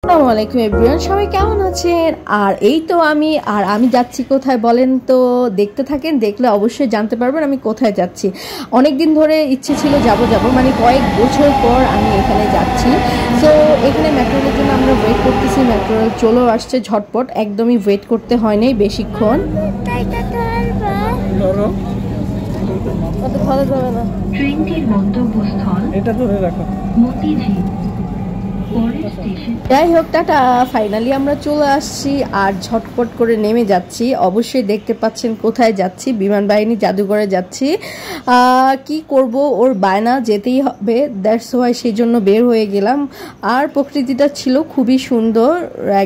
আসসালামু আলাইকুম এভরিওয়ান, সবাই কেমন আছেন? আর এই তো আমি যাচ্ছি কোথায় বলেন তো? দেখতে থাকেন, দেখলে অবশ্যই জানতে পারবেন আমি কোথায় যাচ্ছি। অনেক দিন ধরে ইচ্ছে ছিল যাব মানে কয়েক বছর পর আমি এখানে যাচ্ছি। সো এখানে মেট্রো রেলের জন্য আমরা ওয়েট করতেছি। মেট্রো রেল চলেও আসছে ঝটপট, একদমই ওয়েট করতে হয় নাই বেশিক্ষণ। ট্রেনটির গন্তব্যস্থল এটা ধরে রাখো মতিঝিল। যাই হোক, টাটা, ফাইনালি আমরা চলে আসছি আর ঝটপট করে নেমে যাচ্ছি। অবশ্যই দেখতে পাচ্ছেন কোথায় যাচ্ছি, বিমান বাহিনী জাদুঘরে যাচ্ছি। কি করব, ওর বায়না যেতেই হবে, দ্যাটস ওয়াই সেই জন্য বের হয়ে গেলাম। আর প্রকৃতিটা ছিল খুবই সুন্দর,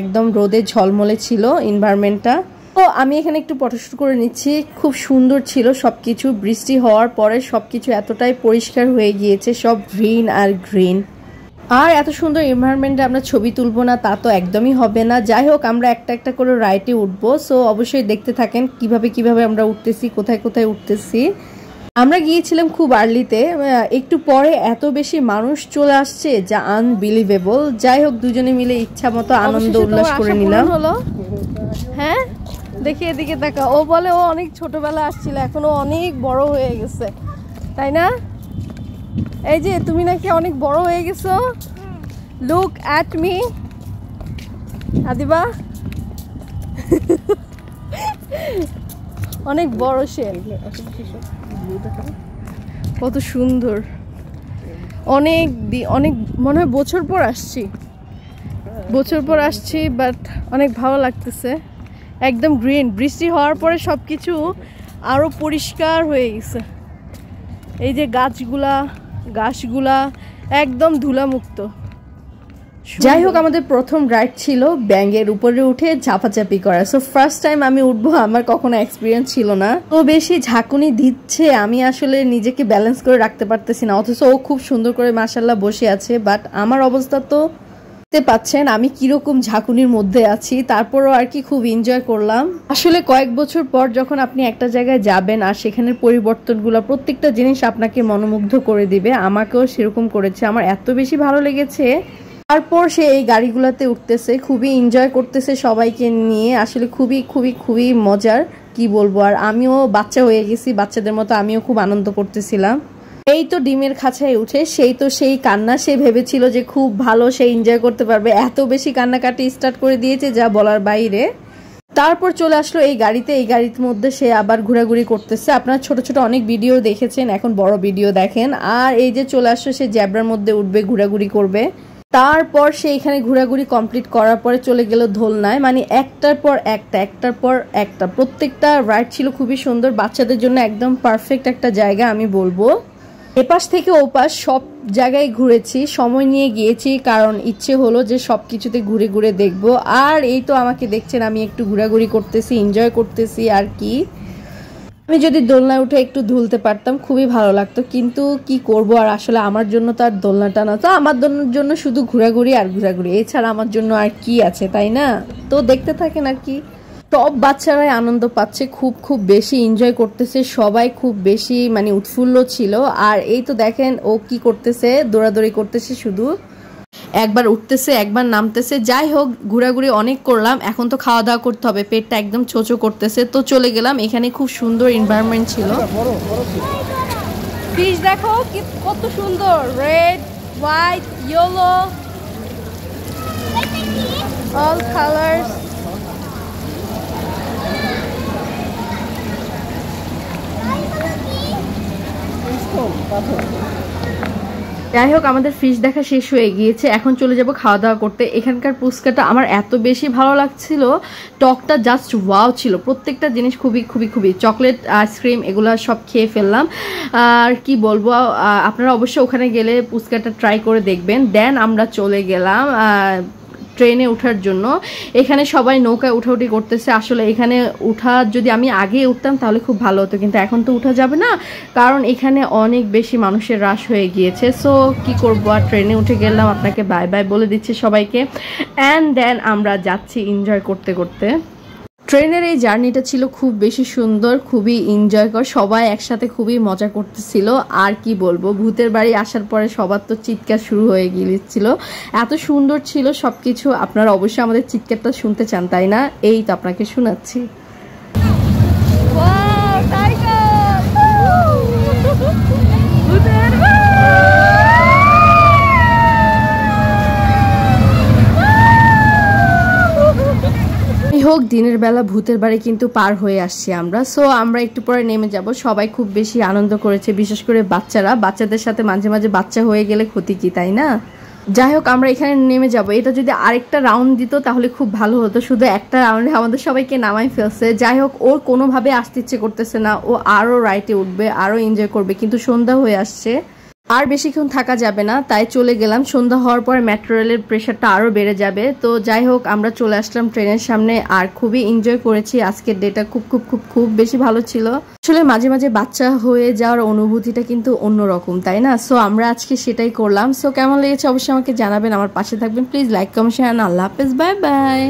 একদম রোদে ঝলমলে ছিল এনভায়রনমেন্টটা। তো আমি এখানে একটু ফটোশুট করে নিচ্ছি। খুব সুন্দর ছিল সবকিছু। বৃষ্টি হওয়ার পরে সবকিছু এতটাই পরিষ্কার হয়ে গিয়েছে, সব গ্রিন আর গ্রিন। আর এত সুন্দর এনভায়রনমেন্টে আমরা ছবি তুলবো না তা তো একদমই হবে না। যাই হোক, আমরা একটা একটা করে রাইডে উঠবো। সো অবশ্যই দেখতে থাকেন কিভাবে আমরা উঠতেছি, কোথায় উঠতেছি। আমরা গিয়েছিলাম খুব আর্লিতে, একটু পরে এত বেশি মানুষ চলে আসছে যা আনবিলিভেবল। যাই হোক, দুজনে মিলে ইচ্ছা মতো আনন্দ উল্লাস করে নিলাম। হ্যাঁ, দেখি এদিকে দেখা। ও বলে ও অনেক ছোটবেলা আসছিল, এখনো অনেক বড় হয়ে গেছে, তাই না? এই যে তুমি নাকি অনেক বড় হয়ে গেছো। Look at me Adiba. অনেক বড় সে, কত সুন্দর। অনেক মনে হয় বছর পর আসছি, বাট অনেক ভালো লাগতেছে। একদম গ্রিন, বৃষ্টি হওয়ার পরে সবকিছু আরো পরিষ্কার হয়ে গেছে। এই যে গাছগুলা একদম ধুলামুক্ত। যাই হোক, আমাদের প্রথম রাইড ছিল ব্যাঙের উপরে উঠে ঝাপাঝাপি করা। সো ফার্স্ট টাইম আমি উঠবো, আমার কখনো এক্সপিরিয়েন্স ছিল না। তো বেশি ঝাঁকুনি দিচ্ছে, আমি আসলে নিজেকে ব্যালেন্স করে রাখতে পারতেছি না, অথচ ও খুব সুন্দর করে মাশাআল্লাহ বসে আছে। বাট আমার অবস্থা তো দেখতে পাচ্ছেন আমি কিরকম ঝাঁকুনির মধ্যে আছি। তারপরও আর কি খুব এনজয় করলাম। আসলে কয়েক বছর পর যখন আপনি একটা জায়গায় যাবেন আর সেখানের পরিবর্তনগুলো, প্রত্যেকটা জিনিস আপনাকে মনোমুগ্ধ করে দিবে। আমাকেও সেরকম করেছে, আমার এত বেশি ভালো লেগেছে। তারপর সে এই গাড়িগুলোতে উঠতেছে, খুবই এনজয় করতেছে সবাইকে নিয়ে। আসলে খুবই মজার, কি বলবো। আর আমিও বাচ্চা হয়ে গেছি, বাচ্চাদের মতো আমিও খুব আনন্দ করতেছিলাম। এই তো ডিমের খাঁচায় উঠে সেই কান্না। সে ভেবেছিল যে খুব ভালো, সে এনজয় করতে পারবে, এত বেশি কান্নাকাটি স্টার্ট করে দিয়েছে যা বলার বাইরে। তারপর চলে আসলো এই গাড়ির মধ্যে সে আবার ঘোরাঘুরি করতেছে। আপনারা ছোট ছোট অনেক ভিডিও দেখেছেন, এখন বড় ভিডিও দেখেন। আর এই যে চলে আসলো, সে জ্যাবরার মধ্যে উঠবে, ঘোরাঘুরি করবে। তারপর সে এখানে ঘোরাঘুরি কমপ্লিট করার পরে চলে গেল দোলনায়। মানে একটার পর একটা প্রত্যেকটা রাইড ছিল খুবই সুন্দর। বাচ্চাদের জন্য একদম পারফেক্ট একটা জায়গা আমি বলবো। এপাশ থেকে ওপাশ সব জায়গায় ঘুরেছি, সময় নিয়ে গিয়েছি, কারণ ইচ্ছে হলো যে সবকিছুতে ঘুরে ঘুরে দেখবো। আর এই তো আমাকে দেখছেন, আমি একটু ঘোরাঘুরি করতেছি, এনজয় করতেছি। আর কি, আমি যদি দোলনায় উঠে একটু দুলতে পারতাম খুবই ভালো লাগতো, কিন্তু কি করব। আর আসলে আমার জন্য তো আর দোলনাটা না, তো আমার জন্য শুধু ঘোরাঘুরি আর ঘোরাঘুরি, এছাড়া আমার জন্য আর কি আছে, তাই না? তো দেখতে থাকেন। আর কি, সব বাচ্চারাই আনন্দ পাচ্ছে, খুব বেশি এনজয় করতেছে, সবাই খুব বেশি মানে উৎফুল্ল ছিল। আর এই তো দেখেন ও কি করতেছে, দৌড়াদৌড়ি করতেছে, শুধু একবার উঠতেছে একবার নামতেছে। যাই হোক, ঘোরাঘুরি অনেক করলাম, এখন তো খাওয়া দাওয়া করতে হবে, পেটটা একদম চোচো করতেছে। তো চলে গেলাম, এখানে খুব সুন্দর এনভায়রনমেন্ট ছিল। ফিশ দেখো কত সুন্দর, red, white, yellow, all colours. যাই হোক, আমাদের ফিশ দেখা শেষ হয়ে গিয়েছে, এখন চলে যাব খাওয়া দাওয়া করতে। এখানকার ফুচকাটা আমার এত বেশি ভালো লাগছিল, টকটা জাস্ট ওয়াও ছিল। প্রত্যেকটা জিনিস খুবই চকলেট, আইসক্রিম, এগুলো সব খেয়ে ফেললাম। আর কি বলবো, আপনারা অবশ্যই ওখানে গেলে ফুচকাটা ট্রাই করে দেখবেন। দেন আমরা চলে গেলাম ট্রেনে ওঠার জন্য। এখানে সবাই নৌকায় উঠাউঠি করতেছে। আসলে এখানে যদি আমি আগে উঠতাম তাহলে খুব ভালো হতো, কিন্তু এখন তো উঠা যাবে না, কারণ এখানে অনেক বেশি মানুষের রাশ হয়ে গিয়েছে। সো কি করবো, আর ট্রেনে উঠে গেলাম। আপনাকে বাই বাই বলে দিচ্ছি সবাইকে। অ্যান্ড দেন আমরা যাচ্ছি এনজয় করতে। ট্রেনের এই জার্নিটা ছিল খুব বেশি সুন্দর, খুবই এনজয়কর, সবাই একসাথে খুবই মজা করতেছিল। আর কি বলবো, ভূতের বাড়ি আসার পরে সবার তো চিৎকার শুরু হয়ে গিয়েছিল, এত সুন্দর ছিল সবকিছু। আপনারা অবশ্যই আমাদের চিৎকারটা শুনতে চান, তাই না? এই তো আপনাকে শোনাচ্ছি। হোক, দিনের বেলা ভূতের বাড়ি কিন্তু পার হয়ে আসছি আমরা। সো আমরা একটু পরে নেমে যাব। সবাই খুব বেশি আনন্দ করেছে, বিশেষ করে বাচ্চারা। বাচ্চাদের সাথে মাঝে মাঝে বাচ্চা হয়ে গেলে ক্ষতি কি, তাই না? যাই হোক, আমরা এখানে নেমে যাব। এটা যদি আরেকটা রাউন্ড দিত তাহলে খুব ভালো হতো। শুধু একটা রাউন্ডে আমাদের সবাইকে নামাই ফেলছে। যাই হোক, ওর কোনোভাবে আসতে ইচ্ছে করতেছে না, ও আরও রাইটে উঠবে, আরও এনজয় করবে, কিন্তু সন্ধ্যা হয়ে আসছে, আর বেশিক্ষণ থাকা যাবে না, তাই চলে গেলাম। সন্ধ্যা হওয়ার পর মেট্রো রেলের প্রেশারটা আরও বেড়ে যাবে। তো যাই হোক, আমরা চলে আসলাম ট্রেনের সামনে, আর খুবই এনজয় করেছি। আজকের ডেটা খুব খুব খুব খুব বেশি ভালো ছিল। আসলে মাঝে মাঝে বাচ্চা হয়ে যাওয়ার অনুভূতিটা কিন্তু অন্যরকম, তাই না? সো আমরা আজকে সেটাই করলাম। সো কেমন লেগেছে অবশ্যই আমাকে জানাবেন, আমার পাশে থাকবেন প্লিজ। Like, comment, share. আল্লাহ হাফেজ, বাই বাই।